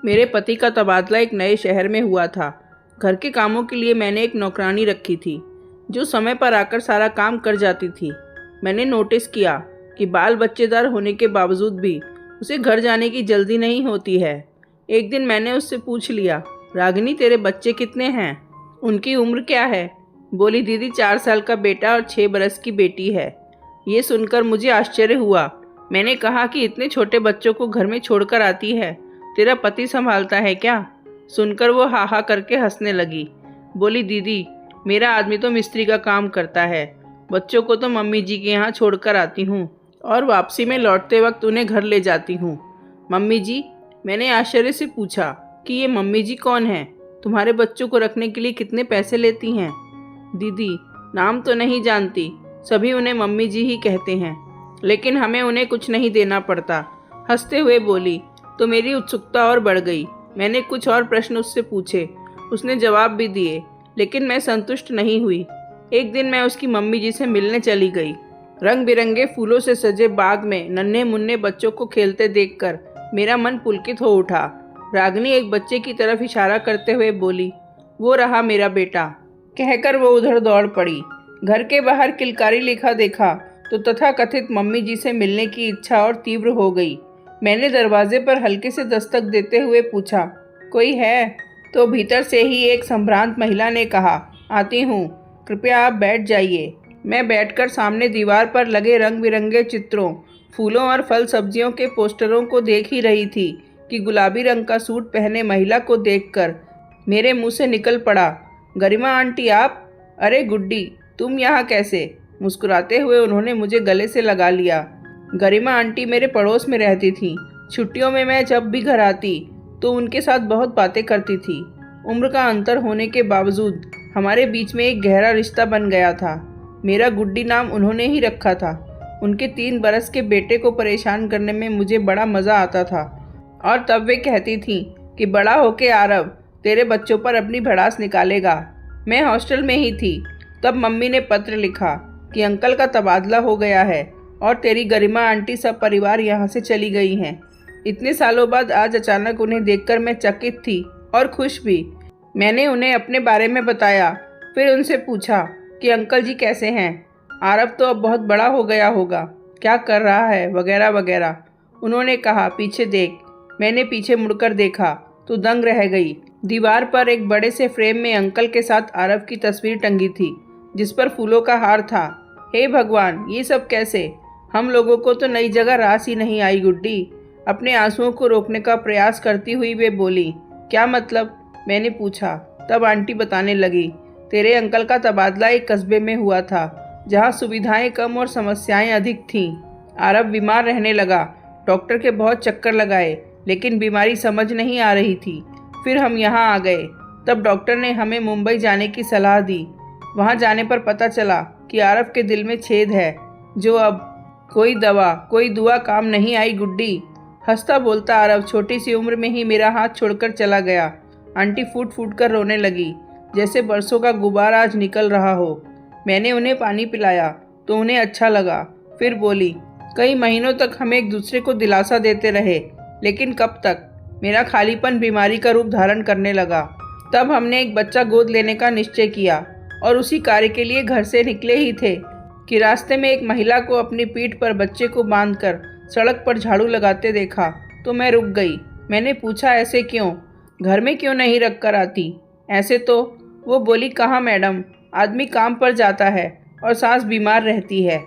मेरे पति का तबादला एक नए शहर में हुआ था। घर के कामों के लिए मैंने एक नौकरानी रखी थी जो समय पर आकर सारा काम कर जाती थी। मैंने नोटिस किया कि बाल बच्चेदार होने के बावजूद भी उसे घर जाने की जल्दी नहीं होती है। एक दिन मैंने उससे पूछ लिया, रागिनी तेरे बच्चे कितने हैं? उनकी उम्र क्या है? बोली, दीदी 4 साल का बेटा और 6 बरस की बेटी है। ये सुनकर मुझे आश्चर्य हुआ। मैंने कहा कि इतने छोटे बच्चों को घर में छोड़कर आती है, तेरा पति संभालता है क्या? सुनकर वो हा हा करके हंसने लगी। बोली, दीदी मेरा आदमी तो मिस्त्री का काम करता है, बच्चों को तो मम्मी जी के यहाँ छोड़कर आती हूँ और वापसी में लौटते वक्त उन्हें घर ले जाती हूँ। मम्मी जी? मैंने आश्चर्य से पूछा कि ये मम्मी जी कौन है? तुम्हारे बच्चों को रखने के लिए कितने पैसे लेती हैं? दीदी नाम तो नहीं जानती, सभी उन्हें मम्मी जी ही कहते हैं, लेकिन हमें उन्हें कुछ नहीं देना पड़ता। हंसते हुए बोली। तो मेरी उत्सुकता और बढ़ गई। मैंने कुछ और प्रश्न उससे पूछे, उसने जवाब भी दिए, लेकिन मैं संतुष्ट नहीं हुई। एक दिन मैं उसकी मम्मी जी से मिलने चली गई। रंग बिरंगे फूलों से सजे बाग में नन्हे मुन्ने बच्चों को खेलते देखकर मेरा मन पुलकित हो उठा। रागिनी एक बच्चे की तरफ इशारा करते हुए बोली, वो रहा मेरा बेटा। कहकर वो उधर दौड़ पड़ी। घर के बाहर किलकारी लिखा देखा तो तथाकथित मम्मी जी से मिलने की इच्छा और तीव्र हो गई। मैंने दरवाजे पर हल्के से दस्तक देते हुए पूछा, कोई है? तो भीतर से ही एक संभ्रांत महिला ने कहा, आती हूँ, कृपया आप बैठ जाइए। मैं बैठकर सामने दीवार पर लगे रंग बिरंगे चित्रों, फूलों और फल सब्जियों के पोस्टरों को देख ही रही थी कि गुलाबी रंग का सूट पहने महिला को देखकर मेरे मुंह से निकल पड़ा, गरिमा आंटी आप? अरे गुड्डी, तुम यहाँ कैसे? मुस्कुराते हुए उन्होंने मुझे गले से लगा लिया। गरिमा आंटी मेरे पड़ोस में रहती थीं। छुट्टियों में मैं जब भी घर आती तो उनके साथ बहुत बातें करती थी। उम्र का अंतर होने के बावजूद हमारे बीच में एक गहरा रिश्ता बन गया था। मेरा गुड्डी नाम उन्होंने ही रखा था। उनके 3 बरस के बेटे को परेशान करने में मुझे बड़ा मज़ा आता था और तब वे कहती थीं कि बड़ा होके आरव तेरे बच्चों पर अपनी भड़ास निकालेगा। मैं हॉस्टल में ही थी तब मम्मी ने पत्र लिखा कि अंकल का तबादला हो गया है और तेरी गरिमा आंटी सब परिवार यहाँ से चली गई हैं। इतने सालों बाद आज अचानक उन्हें देखकर मैं चकित थी और खुश भी। मैंने उन्हें अपने बारे में बताया, फिर उनसे पूछा कि अंकल जी कैसे हैं? आरव तो अब बहुत बड़ा हो गया होगा, क्या कर रहा है, वगैरह वगैरह। उन्होंने कहा, पीछे देख। मैंने पीछे मुड़कर देखा तो दंग रह गई। दीवार पर एक बड़े से फ्रेम में अंकल के साथ आरव की तस्वीर टंगी थी जिस पर फूलों का हार था। हे भगवान, ये सब कैसे? हम लोगों को तो नई जगह रास ही नहीं आई गुड्डी। अपने आंसुओं को रोकने का प्रयास करती हुई वे बोली, क्या मतलब? मैंने पूछा। तब आंटी बताने लगी, तेरे अंकल का तबादला एक कस्बे में हुआ था जहाँ सुविधाएं कम और समस्याएं अधिक थीं। आरव बीमार रहने लगा। डॉक्टर के बहुत चक्कर लगाए लेकिन बीमारी समझ नहीं आ रही थी। फिर हम यहाँ आ गए। तब डॉक्टर ने हमें मुंबई जाने की सलाह दी। वहाँ जाने पर पता चला कि आरव के दिल में छेद है जो अब कोई दवा कोई दुआ काम नहीं आई गुड्डी। हंसता बोलता आरव छोटी सी उम्र में ही मेरा हाथ छोड़कर चला गया। आंटी फूट फूट कर रोने लगी जैसे बरसों का गुब्बारा आज निकल रहा हो। मैंने उन्हें पानी पिलाया तो उन्हें अच्छा लगा। फिर बोली, कई महीनों तक हम एक दूसरे को दिलासा देते रहे, लेकिन कब तक? मेरा खालीपन बीमारी का रूप धारण करने लगा। तब हमने एक बच्चा गोद लेने का निश्चय किया और उसी कार्य के लिए घर से निकले ही थे कि रास्ते में एक महिला को अपनी पीठ पर बच्चे को बांधकर सड़क पर झाड़ू लगाते देखा तो मैं रुक गई। मैंने पूछा, ऐसे क्यों? घर में क्यों नहीं रख कर आती? ऐसे तो वो बोली, कहाँ मैडम, आदमी काम पर जाता है और सास बीमार रहती है।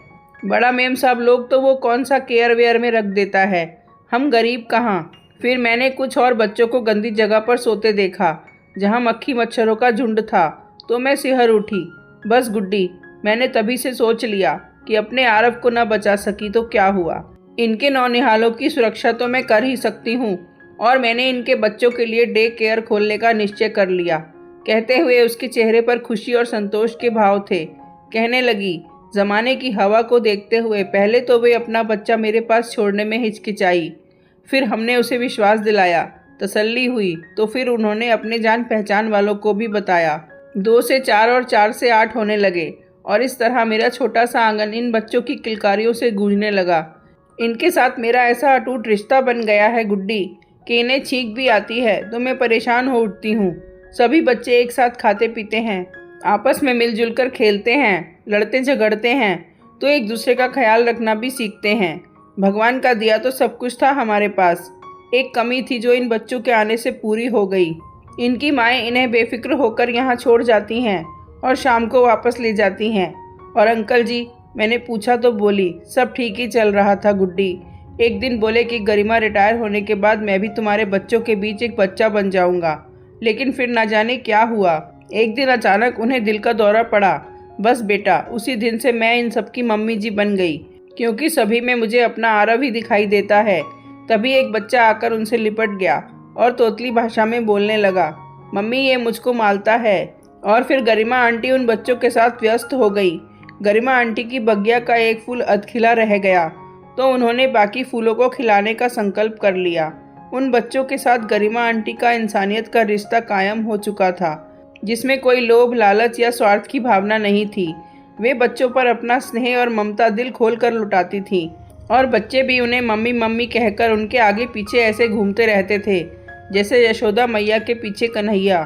बड़ा मेम साहब लोग तो वो कौन सा केयर वेयर में रख देता है, हम गरीब कहाँ। फिर मैंने कुछ और बच्चों को गंदी जगह पर सोते देखा जहाँ मक्खी मच्छरों का झुंड था तो मैं सिहर उठी। बस गुड्डी, मैंने तभी से सोच लिया कि अपने आरव को न बचा सकी तो क्या हुआ, इनके नौनिहालों की सुरक्षा तो मैं कर ही सकती हूँ और मैंने इनके बच्चों के लिए डे केयर खोलने का निश्चय कर लिया। कहते हुए उसके चेहरे पर खुशी और संतोष के भाव थे। कहने लगी, ज़माने की हवा को देखते हुए पहले तो वे अपना बच्चा मेरे पास छोड़ने में हिचकिचाई, फिर हमने उसे विश्वास दिलाया, तसल्ली हुई तो फिर उन्होंने अपने जान पहचान वालों को भी बताया। 2 से 4 और 4 से 8 होने लगे और इस तरह मेरा छोटा सा आंगन इन बच्चों की किलकारियों से गूंजने लगा। इनके साथ मेरा ऐसा अटूट रिश्ता बन गया है गुड्डी कि इन्हें छींक भी आती है तो मैं परेशान हो उठती हूँ। सभी बच्चे एक साथ खाते पीते हैं, आपस में मिलजुल कर खेलते हैं, लड़ते झगड़ते हैं तो एक दूसरे का ख्याल रखना भी सीखते हैं। भगवान का दिया तो सब कुछ था हमारे पास। एक कमी थी जो इन बच्चों के आने से पूरी हो गई। इनकी माएँ इन्हें बेफिक्र होकर यहाँ छोड़ जाती हैं और शाम को वापस ले जाती हैं। और अंकल जी, मैंने पूछा तो बोली सब ठीक ही चल रहा था गुड्डी। एक दिन बोले कि गरिमा रिटायर होने के बाद मैं भी तुम्हारे बच्चों के बीच एक बच्चा बन जाऊंगा। लेकिन फिर ना जाने क्या हुआ, एक दिन अचानक उन्हें दिल का दौरा पड़ा। बस बेटा, उसी दिन से मैं इन सबकी मम्मी जी बन गई, क्योंकि सभी में मुझे अपना आरव ही दिखाई देता है। तभी एक बच्चा आकर उनसे लिपट गया और तोतली भाषा में बोलने लगा, मम्मी ये मुझको मालता है। और फिर गरिमा आंटी उन बच्चों के साथ व्यस्त हो गई। गरिमा आंटी की बगिया का एक फूल अधखिला रह गया तो उन्होंने बाकी फूलों को खिलाने का संकल्प कर लिया। उन बच्चों के साथ गरिमा आंटी का इंसानियत का रिश्ता कायम हो चुका था, जिसमें कोई लोभ, लालच या स्वार्थ की भावना नहीं थी। वे बच्चों पर अपना स्नेह और ममता दिल खोल कर लुटाती थी और बच्चे भी उन्हें मम्मी मम्मी कहकर उनके आगे पीछे ऐसे घूमते रहते थे जैसे यशोदा मैया के पीछे कन्हैया।